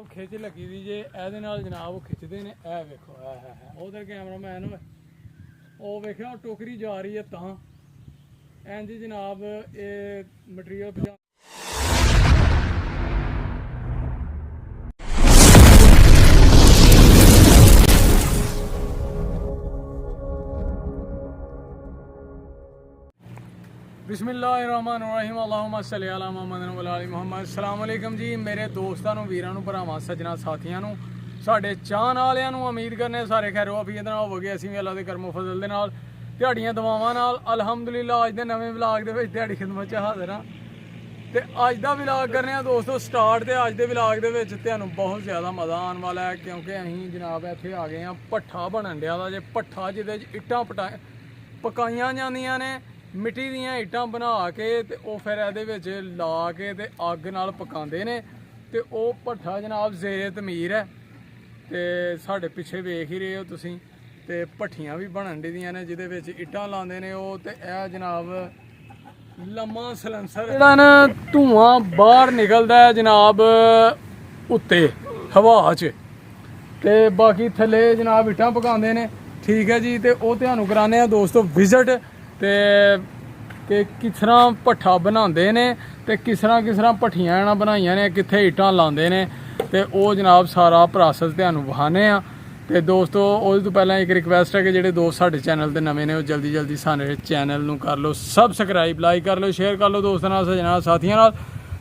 खिच लगी दी जे एहदे नाल जनाब खिचदे ने ए वेखो उधर कैमरामैन ओ वेखो टोकरी जा रही है तां इंज जनाब ये मटीरियल पजा बिस्मिल्लाहिर्रहमानिर्रहीम अल्लाहुम्मा सल्ली अला मुहम्मद व अला मुहम्मद। अस्सलाम वालेकुम जी मेरे दोस्तों वीरां नूं भरावां सज्जनां साथियां नूं साडे चाहण वालियां नूं उम्मीद करने सारे खैरो आफियत नाल होवोगे। असीं भी अल्लाह दे करमो फजल दे नाल दिहाड़ियां दुआवां नाल अल्हम्दुलिल्लाह अज दे नवें व्लॉग दे विच दिहाड़ी खिदमत च हाज़र हां ते अज दा व्लॉग करने आ दोस्तों स्टार्ट। ते अज दे व्लॉग दे विच तुहानूं बहुत ज़्यादा मज़ा आने वाला है क्योंकि असीं जनाब इत्थे आ गए हां भट्ठा बनन दिया दा जे भट्ठा जिहदे च इट्टां पकाईयां जांदियां ने मिट्टी दियां इट्टां बना के ते ओह फिर इहदे विच ला के ते अग नाल पकांदे ने ते ओह भट्ठा जनाब ज़ेरे तमीर है ते साढ़े पिछे वेख ही रहे हो तुसीं ते भट्ठियां भी बनन दियां ने जिहदे विच इट्टां लांदे ने ओह ते एह जनाब लम्मा सलैंसर जिहड़ा ना धुआं बाहर निकलदा है जनाब उत्ते हवा च ते बाकी थल्ले जनाब इट्टां पकांदे ने। ठीक है जी ते ओह तुहानूं कराने आ दोस्तों विजिट ते कि किस तरह भट्ठा बनाते ने ते किस तरह भट्ठियां इन्हां बनाइयां ने कित्थे इट्टां लांदे ने ते ओह जनाब सारा प्रोसैस तुहानूं विखाने आ। ते दोस्तों उस तो पहले एक रिक्वेस्ट है कि ਜਿਹੜੇ दोस्त साडे चैनल ते नवे ने ਉਹ जल्दी साडे चैनल ਨੂੰ कर लो सबसक्राइब लाइक कर लो शेयर कर लो दोस्तों नाल सज्जनां साथियां नाल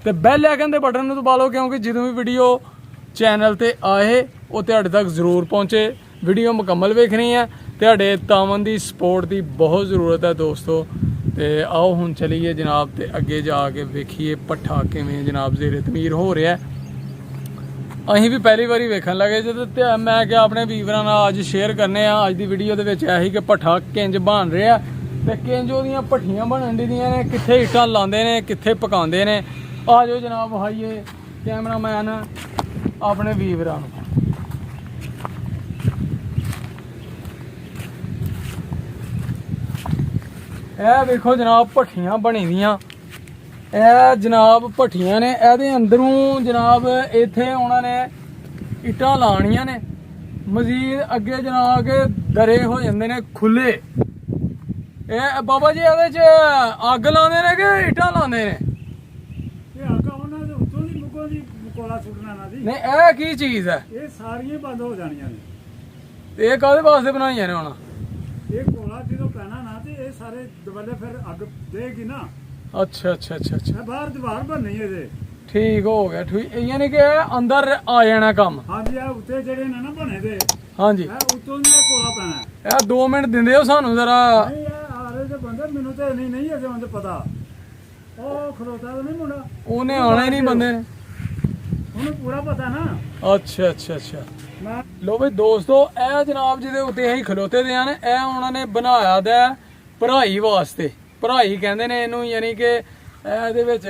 ते बैल आइकन दे बटन ਨੂੰ दबा लो क्योंकि ਜਦੋਂ भी वीडियो चैनल ते आए ਉਹ ਤੁਹਾਡੇ तक जरूर पहुंचे। वीडियो मुकम्मल वेखनी है ਤੁਹਾਡੇ ਤਾਵਨ ਦੀ सपोर्ट की बहुत ज़रूरत है दोस्तों। तो आओ हुण चलीए जनाब ते अगे जाके वेखीए भट्ठा किवें जनाब ज़ेरे तमीर हो रहा है। असीं भी पहली बारी वेखन लगे तो मैं क्या अपने वीवरां नाल अज शेयर करने अज की वीडियो दे विच यही कि भट्ठा किंज बन रहा ते किंज ओहदियां भट्ठियां बनन दियां ने कित्थे इट्टां लांदे ने कित्थे पकांदे ने। आ जाओ जनाब विखाइए कैमरामैन अपने वीवरां नूं। ਇਹ ਵੇਖੋ जनाब भट्ठियां बनी दियां ਇਹ जनाब भट्ठियां ने ਇਹਦੇ अंदरों जनाब इत्थे उन्हां ने इट्टां लाणियां ने मजीद अगे जनाब के दरे हो जांदे ने खुले। ਇਹ बाबा जी ਇਹਦੇ ਚ ਅੱਗ ਲਾਉਂਦੇ ਨੇ ਕਿ इट्टां ਲਾਉਂਦੇ ਨੇ? ਇਹ ਅੱਗ ਉਹਨਾਂ ਦੇ ਉੱਤੋਂ ਦੀ ਮੁੱਕੋਂ ਦੀ ਕੋਲਾ ਸੁੱਟਣਾ ਨਾ ਜੀ। ਨਹੀਂ ਇਹ ਕੀ ਚੀਜ਼ ਹੈ? ਇਹ ਸਾਰੀਆਂ ਬੰਦ ਹੋ ਜਾਣੀਆਂ ਨੇ। ਇਹ ਕਾਹਦੇ ਵਾਸਤੇ ਬਣਾਈਆਂ ਨੇ ਹੁਣ? ਇਹ ਕੋਲਾ ਜਦੋਂ ਪੈਣਾ ਨਾ ਤੇ ਇਹ ਸਾਰੇ ਦਵਲੇ ਫਿਰ ਅੱਗ ਦੇਗੀ ਨਾ। अच्छा अच्छा अच्छा अच्छा ਬਾਹਰ ਦੀਵਾਰ ਬਣਨੀ ਇਹਦੇ। ठीक हो गया ठीक यानी कि अंदर आ जाना काम। ਹਾਂਜੀ ਆ ਉੱਤੇ ਜਿਹੜੇ ਨੇ ਨਾ ਬਣੇ ਦੇ हाँ जी ਇਹ ਉੱਤੋਂ ਦੀ ਕੋਲਾ ਪੈਣਾ। ਇਹ 2 ਮਿੰਟ ਦਿੰਦੇ ਹੋ ਸਾਨੂੰ ਜ਼ਰਾ। ਨਹੀਂ ਇਹ ਆ ਰਹੇ ਤੇ ਬੰਦੇ ਮੈਨੂੰ ਤੇ ਨਹੀਂ ਅਜੇ ਮੈਨੂੰ ਪਤਾ। ਉਹ ਖਲੋਤਾ ਤਾਂ ਨਹੀਂ ਮੁੰਡਾ ਉਹਨੇ ਆਣਾ ਹੀ ਨਹੀਂ ਬੰਦੇ ਨੇ। ਉਹਨੂੰ ਪੂਰਾ ਪਤਾ ਨਾ। अच्छा अच्छा अच्छा ਮੈਂ लो भाई दोस्तों ਇਹ जनाब ਜਿਹਦੇ ਉੱਤੇ ਅਸੀਂ ਖਲੋਤੇ ਦੇ ਨੇ ਇਹ ਉਹਨਾਂ ਨੇ ਬਣਾਇਆ ਦਾ ਭਰਾਈ ਵਾਸਤੇ। ਭਰਾਈ ਕਹਿੰਦੇ ਨੇ ਇਹਨੂੰ ਯਾਨੀ ਕਿ ਇਹਦੇ ਵਿੱਚ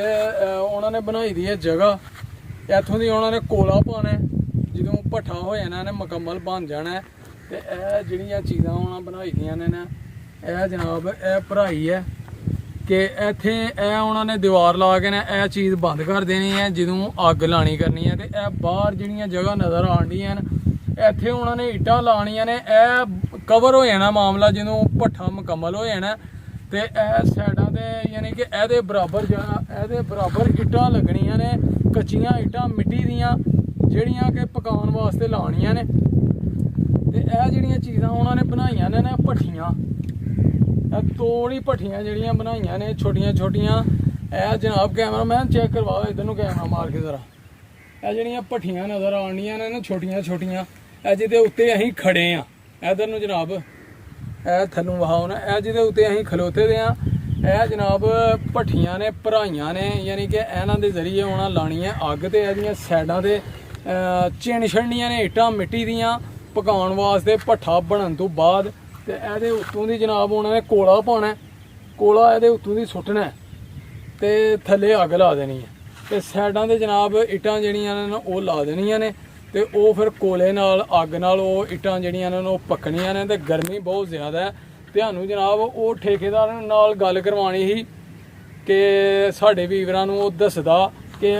ਉਹਨਾਂ ਨੇ ਬਣਾਈ ਦੀ ਹੈ ਜਗ੍ਹਾ। ਇੱਥੋਂ ਦੀ ਉਹਨਾਂ ਨੇ ਕੋਲਾ ਪਾਣਾ ਜਦੋਂ ਭੱਠਾ ਹੋ ਜਾਣਾ ਨੇ ਮੁਕੰਮਲ ਬਣ ਜਾਣਾ ਤੇ ਇਹ ਜਿਹੜੀਆਂ ਚੀਜ਼ਾਂ ਉਹਨਾਂ ਬਣਾਈ ਦੀਆਂ ਨੇ ਨਾ ਇਹ ਜਨਾਬ ਇਹ ਭਰਾਈ ਹੈ ਕਿ ਇੱਥੇ ਇਹ ਉਹਨਾਂ ਨੇ ਦੀਵਾਰ ਲਾ ਕੇ ਨਾ ਇਹ ਚੀਜ਼ ਬੰਦ ਕਰ ਦੇਣੀ ਹੈ ਜਦੋਂ ਅੱਗ ਲਾਣੀ ਕਰਨੀ ਹੈ। ਤੇ ਇਹ ਬਾਹਰ ਜਿਹੜੀਆਂ ਜਗ੍ਹਾ ਨਜ਼ਰ ਆਉਂਦੀਆਂ ਨੇ ਇੱਥੇ ਉਹਨਾਂ ਨੇ ਇੱਟਾਂ ਲਾਣੀਆਂ ਨੇ ਇਹ ਕਵਰ ਹੋ ਜਾਣਾ ਮਾਮਲਾ ਜਦੋਂ ਭੱਠਾ ਮੁਕੰਮਲ ਹੋ ਜਾਣਾ ਤੇ ਇਹ ਸਾਈਡਾਂ ਤੇ ਯਾਨੀ ਕਿ ਇਹਦੇ ਬਰਾਬਰ ਇੱਟਾਂ ਲੱਗਣੀਆਂ ਨੇ ਕੱਚੀਆਂ ਇੱਟਾਂ ਮਿੱਟੀ ਦੀਆਂ ਜਿਹੜੀਆਂ ਕਿ ਪਕਾਉਣ ਵਾਸਤੇ ਲਾਣੀਆਂ ਨੇ। ਤੇ ਇਹ ਜਿਹੜੀਆਂ ਚੀਜ਼ਾਂ ਉਹਨਾਂ ਨੇ ਬਣਾਈਆਂ ਨੇ ਨਾ ਭੱਠੀਆਂ ਇਹ ਤੋੜੀ ਭੱਠੀਆਂ ਜਿਹੜੀਆਂ ਬਣਾਈਆਂ ਨੇ ਛੋਟੀਆਂ ਛੋਟੀਆਂ। ਇਹ ਜਨਾਬ ਕੈਮਰਾਮੈਨ ਚੈੱਕ ਕਰਵਾਓ ਇਧਰ ਨੂੰ ਕੈਮਰਾ ਮਾਰ ਕੇ ਜ਼ਰਾ। ਇਹ ਜਿਹੜੀਆਂ ਭੱਠੀਆਂ ਨਜ਼ਰ ਆਉਂਦੀਆਂ ਨੇ ਨਾ ਛੋਟੀਆਂ ਛੋਟੀਆਂ ਇਹ ਜਿਹਦੇ ਉੱਤੇ ਅਸੀਂ ਖੜੇ ਆ ਇਧਰ ਨੂੰ ਜਨਾਬ ਇਹ ਥੱਲੋਂ ਵਹਾਓ ਨਾ ਇਹ ਜਿਹਦੇ ਉੱਤੇ ਅਸੀਂ ਖਲੋਤੇ ਦੇ ਆ ਇਹ ਜਨਾਬ ਭੱਠੀਆਂ ਨੇ ਭਰਾਈਆਂ ਨੇ ਯਾਨੀ ਕਿ ਇਹਨਾਂ ਦੇ ਜ਼ਰੀਏ ਉਹਨਾਂ ਲਾਣੀਆਂ ਅੱਗ ਤੇ ਇਹਦੀਆਂ ਸਾਈਡਾਂ ਤੇ ਚਿਣ ਛੜਨੀਆਂ ਨੇ ਇੱਟਾਂ ਮਿੱਟੀ ਦੀਆਂ ਪਕਾਉਣ ਵਾਸਤੇ ਭੱਠਾ ਬਣਨ ਤੋਂ ਬਾਅਦ। ਤੇ ਇਹਦੇ ਉੱਤੋਂ ਦੀ ਜਨਾਬ ਉਹਨਾਂ ਨੇ ਕੋਲਾ ਪਾਉਣਾ ਕੋਲਾ ਇਹਦੇ ਉੱਤੋਂ ਦੀ ਸੁੱਟਣਾ ਤੇ ਥੱਲੇ ਅੱਗ ਲਾ ਦੇਣੀ ਹੈ ਤੇ ਸਾਈਡਾਂ ਤੇ ਜਨਾਬ ਇੱਟਾਂ ਜਿਹੜੀਆਂ ਨੇ ਉਹ ਲਾ ਦੇਣੀਆਂ ਨੇ ਤੇ ਉਹ ਫਿਰ ਕੋਲੇ ਨਾਲ ਅੱਗ ਨਾਲ ਉਹ ਇੱਟਾਂ ਜਿਹੜੀਆਂ ਨੇ ਉਹ ਪੱਕਣੀਆਂ ਨੇ ਤੇ ਗਰਮੀ ਬਹੁਤ ਜ਼ਿਆਦਾ ਹੈ। ਤੁਹਾਨੂੰ ਜਨਾਬ ਉਹ ਠੇਕੇਦਾਰ ਨਾਲ ਗੱਲ ਕਰਵਾਉਣੀ ਸੀ ਕਿ ਸਾਡੇ ਵੀਵਰਾਂ ਨੂੰ ਉਹ ਦੱਸਦਾ ਕਿ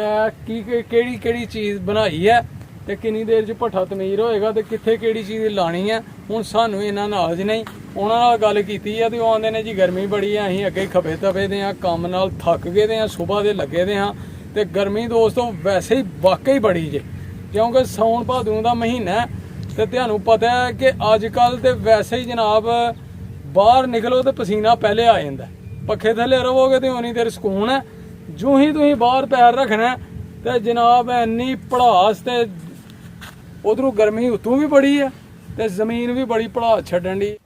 ਕੀ ਕਿਹੜੀ ਚੀਜ਼ ਬਣਾਈ ਹੈ ਤੇ ਕਿੰਨੀ ਦੇਰ 'ਚ ਭੱਠਾ ਤਮੀਰ ਹੋਏਗਾ ਤੇ ਕਿੱਥੇ ਕਿਹੜੀ ਚੀਜ਼ ਲਾਣੀ ਹੈ। ਹੁਣ ਸਾਨੂੰ ਇਹਨਾਂ ਨਾਜ ਨਹੀਂ, ਉਹਨਾਂ ਨਾਲ ਗੱਲ ਕੀਤੀ ਆ ਤੇ ਉਹ ਆਉਂਦੇ ਨੇ ਜੀ ਗਰਮੀ ਬੜੀ ਆ, ਅਸੀਂ ਅੱਗੇ ਖਪੇ ਤਪੇ ਦੇ ਆ, ਕੰਮ ਨਾਲ ਥੱਕ ਗਏ ਦੇ ਆ, ਸਵੇਰ ਦੇ ਲੱਗੇ ਦੇ ਆ। ਤੇ ਗਰਮੀ ਦੋਸਤੋ ਵੈਸੇ ਹੀ ਵਾਕਈ ਬੜੀ ਜੇ, ਕਿਉਂਕਿ ਸਾਉਣ ਭਾਦੋਂ ਦਾ ਮਹੀਨਾ ਹੈ ਤੇ ਤੁਹਾਨੂੰ ਪਤਾ ਹੈ ਕਿ ਅੱਜ ਕੱਲ ਤੇ ਵੈਸੇ ਹੀ ਜਨਾਬ ਬਾਹਰ ਨਿਕਲੋ ਤੇ ਪਸੀਨਾ ਪਹਿਲੇ ਆ ਜਾਂਦਾ। ਪੱਖੇ ਥੱਲੇ ਰਹੋਗੇ ਤੇ ਉਨੀ ਦੇਰ ਸਕੂਨ ਹੈ, ਜੋ ਹੀ ਤੁਸੀਂ ਬਾਹਰ ਪੈਰ ਰੱਖਣਾ ਤੇ ਜਨਾਬ ਇੰਨੀ ਭੜਾਸ ਤੇ ਉਧਰੋਂ ਗਰਮੀ ਉਤੋਂ ਵੀ ਬੜੀ ਹੈ ਤੇ ਜ਼ਮੀਨ ਵੀ ਬੜੀ ਭੜਾਸ ਛੱਡਣ ਦੀ।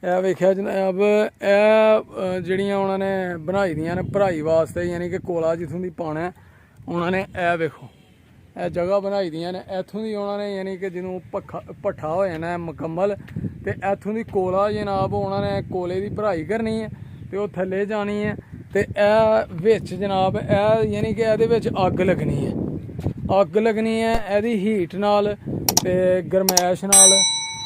ਇਹ ਵੇਖਿਆ ਜਨਾਬ, ਇਹ ਜਿਹੜੀਆਂ ਉਹਨਾਂ ਨੇ ਬਣਾਈ ਦੀਆਂ ਨੇ ਭਰਾਈ ਵਾਸਤੇ, ਯਾਨੀ ਕਿ ਕੋਲਾ ਜਿੱਥੋਂ ਦੀ ਪਾਣਾ ਉਹਨਾਂ ਨੇ, ਇਹ ਵੇਖੋ ਇਹ ਜਗ੍ਹਾ ਬਣਾਈ ਦੀਆਂ ਨੇ। ਇੱਥੋਂ ਦੀ ਉਹਨਾਂ ਨੇ ਯਾਨੀ ਕਿ ਜਿਹਨੂੰ ਭੱਠਾ ਹੋ ਜਾਣਾ ਮੁਕੰਮਲ ਤੇ ਇੱਥੋਂ ਦੀ ਕੋਲਾ ਜਨਾਬ ਉਹਨਾਂ ਨੇ ਕੋਲੇ ਦੀ ਭਰਾਈ ਕਰਨੀ ਹੈ ਤੇ ਉਹ ਥੱਲੇ ਜਾਣੀ ਹੈ ਤੇ ਇਹ ਵਿੱਚ ਜਨਾਬ ਇਹ ਯਾਨੀ ਕਿ ਇਹਦੇ ਵਿੱਚ ਅੱਗ ਲੱਗਣੀ ਹੈ, ਅੱਗ ਲੱਗਣੀ ਹੈ ਇਹਦੀ ਹੀਟ ਨਾਲ ਤੇ ਗਰਮੈਸ਼ ਨਾਲ।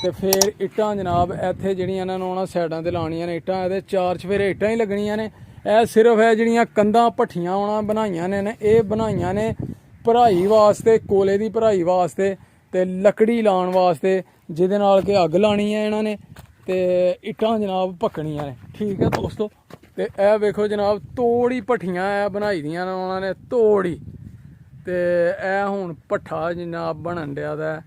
ਤੇ ਫਿਰ ਇੱਟਾਂ ਜਨਾਬ ਇੱਥੇ ਜਿਹੜੀਆਂ ਇਹਨਾਂ ਨੂੰ ਉਹਨਾਂ ਸਾਈਡਾਂ ਤੇ ਲਾਉਣੀਆਂ ਨੇ ਇੱਟਾਂ, ਇਹਦੇ 4 ਚਫੇਰੇ ਇੱਟਾਂ ਹੀ ਲੱਗਣੀਆਂ ਨੇ। ਇਹ ਸਿਰਫ ਇਹ ਜਿਹੜੀਆਂ ਕੰਧਾਂ ਭੱਠੀਆਂ ਉਹਨਾਂ ਬਣਾਈਆਂ ਨੇ ਇਹ ਬਣਾਈਆਂ ਨੇ ਭਰਾਈ ਵਾਸਤੇ, ਕੋਲੇ ਦੀ ਭਰਾਈ ਵਾਸਤੇ ਤੇ ਲੱਕੜੀ ਲਾਉਣ ਵਾਸਤੇ, ਜਿਹਦੇ ਨਾਲ ਕਿ ਅੱਗ ਲਾਣੀ ਹੈ ਇਹਨਾਂ ਨੇ ਤੇ ਇੱਟਾਂ ਜਨਾਬ ਪੱਕਣੀਆਂ ਨੇ। ਠੀਕ ਹੈ ਦੋਸਤੋ, ਤੇ ਇਹ ਵੇਖੋ ਜਨਾਬ ਤੋੜੀ ਭੱਠੀਆਂ ਇਹ ਬਣਾਈ ਦੀਆਂ ਨੇ ਉਹਨਾਂ ਨੇ, ਤੋੜੀ। ਤੇ ਇਹ ਹੁਣ ਭੱਠਾ ਜਨਾਬ ਬਣਨ ਡਿਆ ਦਾ,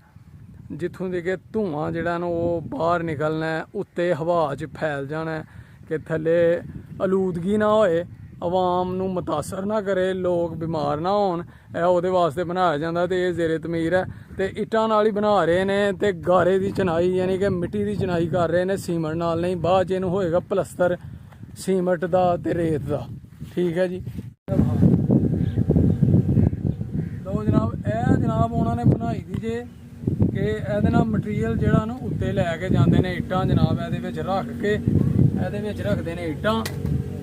ਜਿੱਥੋਂ ਦੇ ਕਿ ਧੂਆਂ ਜਿਹੜਾ ਨਾ ਉਹ ਬਾਹਰ ਨਿਕਲਣਾ, ਉੱਤੇ ਹਵਾ 'ਚ ਫੈਲ ਜਾਣਾ ਕਿ ਥੱਲੇ ਆਲੂਦਗੀ ਨਾ ਹੋਏ, ਆਵਾਮ ਨੂੰ ਮੁਤਾਸਰ ਨਾ ਕਰੇ, ਲੋਕ ਬਿਮਾਰ ਨਾ ਹੋਣ। ਇਹ ਉਹਦੇ ਵਾਸਤੇ ਬਣਾਇਆ ਜਾਂਦਾ ਤੇ ਇਹ ਜ਼ੇਰੇ ਤਮੀਰ ਹੈ। ਤੇ ਇੱਟਾਂ ਨਾਲ ਹੀ ਬਣਾ ਰਹੇ ਨੇ ਤੇ ਗਾਰੇ ਦੀ ਚਨਾਈ ਯਾਨੀ ਕਿ ਮਿੱਟੀ ਦੀ ਚਨਾਈ ਕਰ ਰਹੇ ਨੇ, ਸੀਮੈਂਟ ਨਾਲ ਨਹੀਂ। ਬਾਅਦ 'ਚ ਇਹਨੂੰ ਹੋਏਗਾ ਪਲਸਤਰ ਸੀਮੈਂਟ ਦਾ ਤੇ ਰੇਤ ਦਾ। ਠੀਕ ਹੈ ਜੀ। ਲਓ ਜਨਾਬ, ਇਹ ਜਨਾਬ ਉਹਨਾਂ ਨੇ ਬਣਾਈ ਦੀ ਜੇ ਕਿ ਇਹਦੇ ਨਾਲ ਮਟੀਰੀਅਲ ਜਿਹੜਾ ਨਾ ਉੱਤੇ ਲੈ ਕੇ ਜਾਂਦੇ ਨੇ ਇੱਟਾਂ ਜਨਾਬ, ਇਹਦੇ ਵਿੱਚ ਰੱਖ ਕੇ ਇਹਦੇ ਵਿੱਚ ਰੱਖਦੇ ਨੇ ਇੱਟਾਂ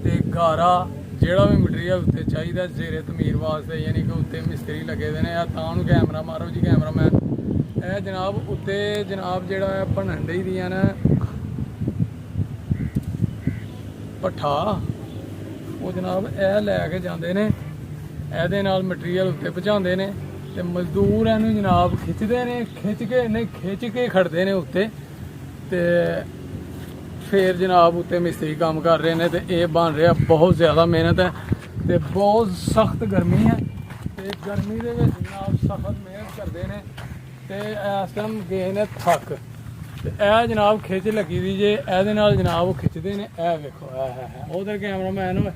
ਤੇ ਗਾਰਾ, ਜਿਹੜਾ ਵੀ ਮਟੀਰੀਅਲ ਉੱਤੇ ਚਾਹੀਦਾ ਜ਼ੇਰੇ ਤਮੀਰ ਵਾਸਤੇ, ਯਾਨੀ ਕਿ ਉੱਤੇ ਮਿਸਤਰੀ ਲੱਗੇ ਦੇ ਨੇ। ਆ ਤਾਂ ਨੂੰ ਕੈਮਰਾ ਮਾਰੋ ਜੀ ਕੈਮਰਾਮੈਨ। ਇਹ ਜਨਾਬ ਉੱਤੇ ਜਨਾਬ ਜਿਹੜਾ ਬਣਨ ਡਈ ਦੀਆਂ ਨੇ ਭੱਠਾ, ਉਹ ਜਨਾਬ ਇਹ ਲੈ ਕੇ ਜਾਂਦੇ ਨੇ, ਇਹਦੇ ਨਾਲ ਮਟੀਰੀਅਲ ਉੱਤੇ ਪਹੁੰਚਾਉਂਦੇ ਨੇ ਤੇ ਮਜ਼ਦੂਰ ਇਹਨੂੰ ਜਨਾਬ ਖਿੱਚਦੇ ਨੇ, ਖਿੱਚ ਕੇ ਖੜਦੇ ਨੇ ਉੱਤੇ ਤੇ ਫਿਰ ਜਨਾਬ ਉੱਤੇ ਮਿਸਤਰੀ ਕੰਮ ਕਰ ਰਹੇ ਨੇ। ਤੇ ਇਹ ਬਣ ਰਿਹਾ, ਬਹੁਤ ਜ਼ਿਆਦਾ ਮਿਹਨਤ ਹੈ ਤੇ ਬਹੁਤ ਸਖਤ ਗਰਮੀ ਹੈ ਤੇ ਗਰਮੀ ਦੇ ਵਿੱਚ ਜਨਾਬ ਸਖਤ ਮਿਹਨਤ ਕਰਦੇ ਨੇ ਤੇ ਇਸ ਟਾਈਮ ਗਏ ਨੇ ਥੱਕ। ਤੇ ਇਹ ਜਨਾਬ ਖਿੱਚ ਲੱਗੀ ਦੀ ਜੇ, ਇਹਦੇ ਨਾਲ ਜਨਾਬ ਉਹ ਖਿੱਚਦੇ ਨੇ। ਇਹ ਵੇਖੋ ਉਧਰ ਕੈਮਰਾਮੈਨ ਹੋਏ,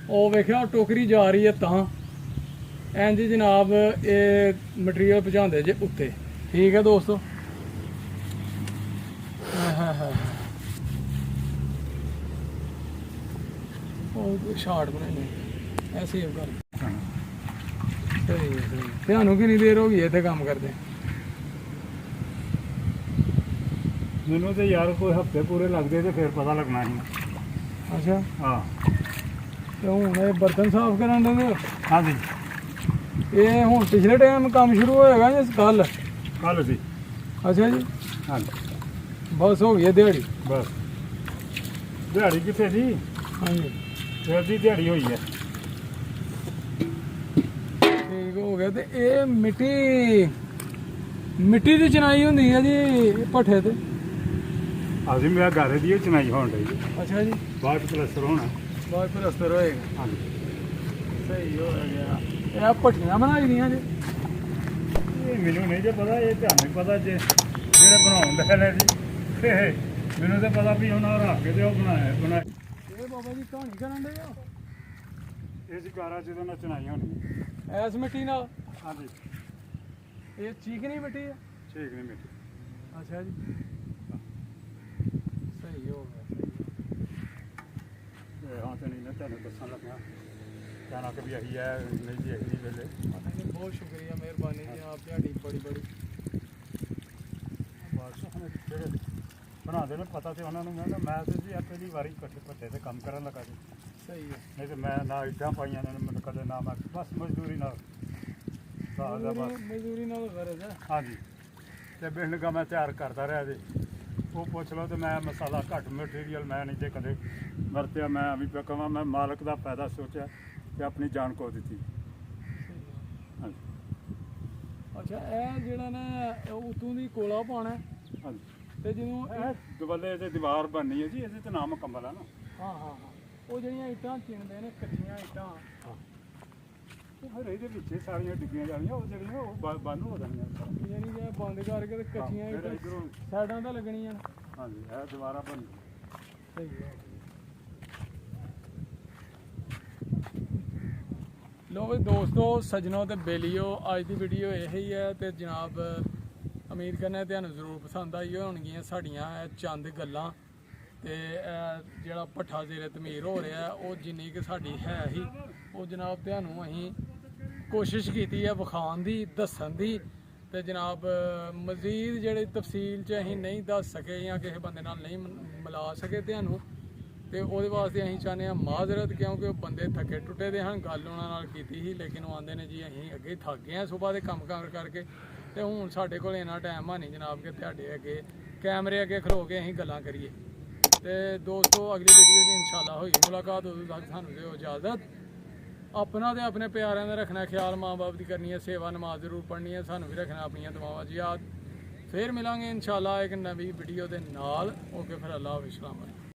ਉਹ ਵੇਖਿਆ ਟੋਕਰੀ ਜਾ ਰਹੀ ਹੈ ਤਾਂ ਇੰਝ ਜਨਾਬ ਇਹ ਮਟੀਰੀਅਲ ਪਹੁੰਚਾਉਂਦੇ ਜੇ ਉੱਤੇ। ਠੀਕ ਹੈ ਦੋਸਤੋ। ਉਹ ਸ਼ਾਰਟ ਬਣਾਏ ਐ ਸੇਵ ਕਰ। ਸਹੀ ਹੈ, ਸਹੀ। ਤੁਹਾਨੂੰ ਕਿੰਨੀ ਦੇਰ ਹੋ ਗਈ ਇੱਥੇ ਕੰਮ ਕਰਦੇ? ਮੈਨੂੰ ਤੇ ਯਾਰ ਕੋਈ ਹਫ਼ਤੇ ਪੂਰੇ ਲੱਗਦੇ ਤੇ ਫਿਰ ਪਤਾ ਲੱਗਣਾ ਸੀ। ਅੱਛਾ ਹਾਂ। ਤੇ ਹੁਣ ਇਹ ਬਰਤਨ ਸਾਫ਼ ਕਰਨ ਦੇ? ਹਾਂਜੀ। ਇਹ ਹੁਣ ਪਿਛਲੇ ਟਾਈਮ ਕੰਮ ਸ਼ੁਰੂ ਹੋਏਗਾ ਜਾਂ ਕੱਲ? ਕੱਲ ਸੀ। ਅੱਛਾ ਜੀ। ਹਾਂਜੀ। ਬਸ ਹੋ ਗਈ ਹੈ ਦਿਹਾੜੀ? ਬਸ ਦਿਹਾੜੀ ਕਿੱਥੇ ਜੀ? ਹਾਂਜੀ ਫਿਰ ਦੀ ਦਿਹਾੜੀ ਹੋਈ ਹੈ। ਠੀਕ ਹੋ ਗਿਆ। ਤੇ ਇਹ ਮਿੱਟੀ ਦੀ ਚਨਾਈ ਹੁੰਦੀ ਹੈ ਜੀ ਭੱਠੇ ਤੇ? ਅਸੀਂ ਮੇਰਾ ਗਾਰੇ ਦੀ ਚਨਾਈ ਹੋਣ ਡਈ ਜੀ। ਅੱਛਾ ਜੀ। ਬਾਅਦ ਪਲਸਤਰ ਹੋਣਾ। ਬਾਅਦ ਪਲਸਤਰ ਹੋਏਗਾ। ਹਾਂਜੀ। ਸਹੀ ਹੋ ਗਿਆ। ਇਹ ਭੱਠੀਆਂ ਬਣਾਈ ਦੀਆਂ ਜੀ? ਇਹ ਮੈਨੂੰ ਨਹੀਂ ਜੇ ਪਤਾ, ਇਹ ਤੁਹਾਨੂੰ ਹੀ ਪਤਾ ਜੇ ਜਿਹੜੇ ਬਣਾਉਂਦੇ ਨੇ ਜੀ। ਮੈਨੂੰ ਤਾਂ ਪਤਾ ਵੀ ਉਹਨਾਂ ਰੱਖ ਕੇ ਤੇ ਉਹ ਬਣਾਏ। ਇਹ ਬਾਬਾ ਜੀ ਕਹਾਣੀ ਕਰਨ ਦੇ ਆ? ਇਹ ਸ਼ਿਕਾਰਾ ਜਿਹਦੇ ਨਾਲ ਚਨਾਈ ਹੋਣੀ। ਐਸ ਮਿੱਟੀ ਨਾਲ? ਹਾਂਜੀ। ਇਹ ਚੀਕਣੀ ਮਿੱਟੀ ਹੈ? ਠੀਕ ਨਹੀਂ ਮਿੱਟੀ। ਅੱਛਾ ਜੀ। ਸਹੀ ਹੋ ਗਿਆ। ਇਹ ਹਾਂ ਤੇ ਨਹੀਂ ਨਾ ਤੁਹਾਨੂੰ ਦੱਸਣ ਲੱਗਾ ਕਹਿਣਾ ਕਿ ਵੀ ਇਹੀ ਹੈ, ਨਹੀਂ ਜੀ ਇਹੀ ਵੇਲੇ। ਬਹੁਤ ਸ਼ੁਕਰੀਆ, ਮਿਹਰਬਾਨੀ ਜੀ ਆਪ ਤੁਹਾਡੀ ਬੜੀ ਬਸ ਹੁਣ ਜਿਹੜੇ ਬਣਾਉਂਦੇ ਨੇ ਪਤਾ ਤੇ ਉਹਨਾਂ ਨੂੰ ਕਹਿੰਦਾ ਮੈਂ ਤੇ ਜੀ ਪਹਿਲੀ ਵਾਰੀ ਭੱਠੇ ਤੇ ਕੰਮ ਕਰਨ ਲੱਗਾ ਜੀ। ਸਹੀ ਹੈ। ਨਹੀਂ ਤੇ ਮੈਂ ਨਾ ਇੱਟਾਂ ਪਾਈਆਂ ਨੇ ਮੈਨੂੰ ਕਦੇ, ਨਾ ਮੈਂ ਬਸ ਮਜ਼ਦੂਰੀ ਨਾਲ ਸਾਲ ਦਾ ਬਸ। ਮਜ਼ਦੂਰੀ ਨਾਲ ਗਰਜ਼ ਹੈ। ਹਾਂਜੀ। ਤੇ ਬਿਲਡਿੰਗਾਂ ਮੈਂ ਤਿਆਰ ਕਰਦਾ ਰਿਹਾ ਜੀ। ਉਹ ਪੁੱਛ ਲਓ ਤੇ ਮੈਂ ਮਸਾਲਾ ਘੱਟ ਮਟੀਰੀਅਲ ਮੈਂ ਨਹੀਂ ਤੇ ਕਦੇ ਵਰਤਿਆ। ਮੈਂ ਵੀ ਕਹਾਂ ਮੈਂ ਮਾਲਕ ਦਾ ਫਾਇਦਾ ਸੋਚਿਆ ਤੇ ਆਪਣੀ ਜਾਨ ਖੋ ਦਿੱਤੀ। ਹਾਂਜੀ। ਅੱਛਾ ਇਹ ਜਿਹੜਾ ਨਾ ਉਤੋਂ ਦੀ ਕੋਲਾ ਪਾਣਾ ਹਾਂਜੀ ਤੇ ਜਦੋਂ ਇਹ ਦਵੱਲੇ ਤੇ ਦੀਵਾਰ ਬਣਨੀ ਹੈ ਜੀ, ਇਹਦੇ ਤੇ ਨਾਮ ਮੁਕੰਮਲ ਹੈ ਨਾ। ਹਾਂ ਹਾਂ ਹਾਂ ਉਹ ਜਿਹੜੀਆਂ ਇੱਟਾਂ ਚਿਣਦੇ ਨੇ ਕੱਚੀਆਂ ਇੱਟਾਂ ਤੇ ਫਿਰ ਇਹਦੇ ਵਿੱਚ ਸਾਰੀਆਂ ਡਿੱਗੀਆਂ ਜਾਣੀਆਂ, ਉਹ ਜਿਹੜੀਆਂ ਉਹ ਬੰਦ ਹੋ ਜਾਣੀਆਂ ਸਾਰੀਆਂ। ਯਾਨੀ ਕਿ ਬੰਦ ਕਰਕੇ ਤੇ ਕੱਚੀਆਂ ਫਿਰ ਇੱਟਾਂ ਇੱਧਰੋਂ ਸਾਈਡਾਂ ਤੇ ਲੱਗਣੀਆਂ। ਹਾਂਜੀ ਇਹ ਦੁਬਾਰਾ ਬਣਨੀ। ਸਹੀ ਹੈ। ਲੋ ਵੀ ਦੋਸਤੋ ਸੱਜਣੋ ਤੇ ਬੇਲੀਓ ਅੱਜ ਦੀ ਵੀਡੀਓ ਇਹ ਹੀ ਹੈ ਤੇ ਜਨਾਬ ਉਮੀਦ ਕਰਨਾ ਤੁਹਾਨੂੰ ਜ਼ਰੂਰ ਪਸੰਦ ਆਈ ਹੋਣਗੀਆਂ ਸਾਡੀਆਂ ਇਹ ਚੰਦ ਗੱਲਾਂ ਤੇ ਇਹ ਜਿਹੜਾ ਭੱਠਾ ਜ਼ੇਰੇ ਤਮੀਰ ਹੋ ਰਿਹਾ ਉਹ ਜਿੰਨੀ ਕਿ ਸਾਡੀ ਹੈ ਹੀ ਉਹ ਜਨਾਬ ਤੁਹਾਨੂੰ ਅਸੀਂ ਕੋਸ਼ਿਸ਼ ਕੀਤੀ ਹੈ ਵਿਖਾਉਣ ਦੀ ਦੱਸਣ ਦੀ ਤੇ ਜਨਾਬ ਮਜ਼ੀਦ ਜਿਹੜੇ ਤਫਸੀਲ 'ਚ ਅਸੀਂ ਨਹੀਂ ਦੱਸ ਸਕੇ ਜਾਂ ਕਿਸੇ ਬੰਦੇ ਨਾਲ ਨਹੀਂ ਮਿਲਾ ਸਕੇ ਤੁਹਾਨੂੰ ਤੇ ਉਹਦੇ ਵਾਸਤੇ ਅਸੀਂ ਚਾਹੁੰਦੇ ਹਾਂ ਮਾਜ਼ਰਤ ਕਿਉਂਕਿ ਉਹ ਬੰਦੇ ਥੱਕੇ ਟੁੱਟੇ ਦੇ ਹਨ। ਗੱਲ ਉਹਨਾਂ ਨਾਲ ਕੀਤੀ ਸੀ ਲੇਕਿਨ ਉਹ ਆਂਦੇ ਨੇ ਜੀ ਅਸੀਂ ਅੱਗੇ ਥੱਕ ਗਏ ਹਾਂ ਸਵੇਰ ਦੇ ਕੰਮ ਕਰਕੇ ਤੇ ਹੁਣ ਸਾਡੇ ਕੋਲ ਇੰਨਾ ਟਾਈਮ ਹੈ ਨਹੀਂ ਜਨਾਬ ਕਿ ਤੁਹਾਡੇ ਅੱਗੇ ਕੈਮਰੇ ਅੱਗੇ ਖਲੋ ਕੇ ਅਸੀਂ ਗੱਲਾਂ ਕਰੀਏ। ਤੇ ਦੋਸਤੋ ਅਗਲੀ ਵੀਡੀਓ 'ਚ ਇਨਸ਼ਾਅੱਲਾ ਹੋਈ ਮੁਲਾਕਾਤ, ਉਦੋਂ ਤੱਕ ਸਾਨੂੰ ਦਿਓ ਇਜਾਜ਼ਤ। ਆਪਣਾ ਤੇ ਆਪਣੇ ਪਿਆਰਿਆਂ ਦਾ ਰੱਖਣਾ ਖਿਆਲ, ਮਾਂ ਬਾਪ ਦੀ ਕਰਨੀ ਹੈ ਸੇਵਾ, ਨਮਾਜ਼ ਜ਼ਰੂਰ ਪੜ੍ਹਨੀ ਹੈ, ਸਾਨੂੰ ਵੀ ਰੱਖਣਾ ਆਪਣੀਆਂ ਦੁਆਵਾਂ 'ਚ ਯਾਦ। ਫਿਰ ਮਿਲਾਂਗੇ ਇਨਸ਼ਾਅੱਲਾ ਇੱਕ ਨਵੀਂ ਵੀਡੀਓ ਦੇ ਨਾਲ। ਓਕੇ ਫਿਰ ਅੱਲਾ ਹਾਫਿਜ਼।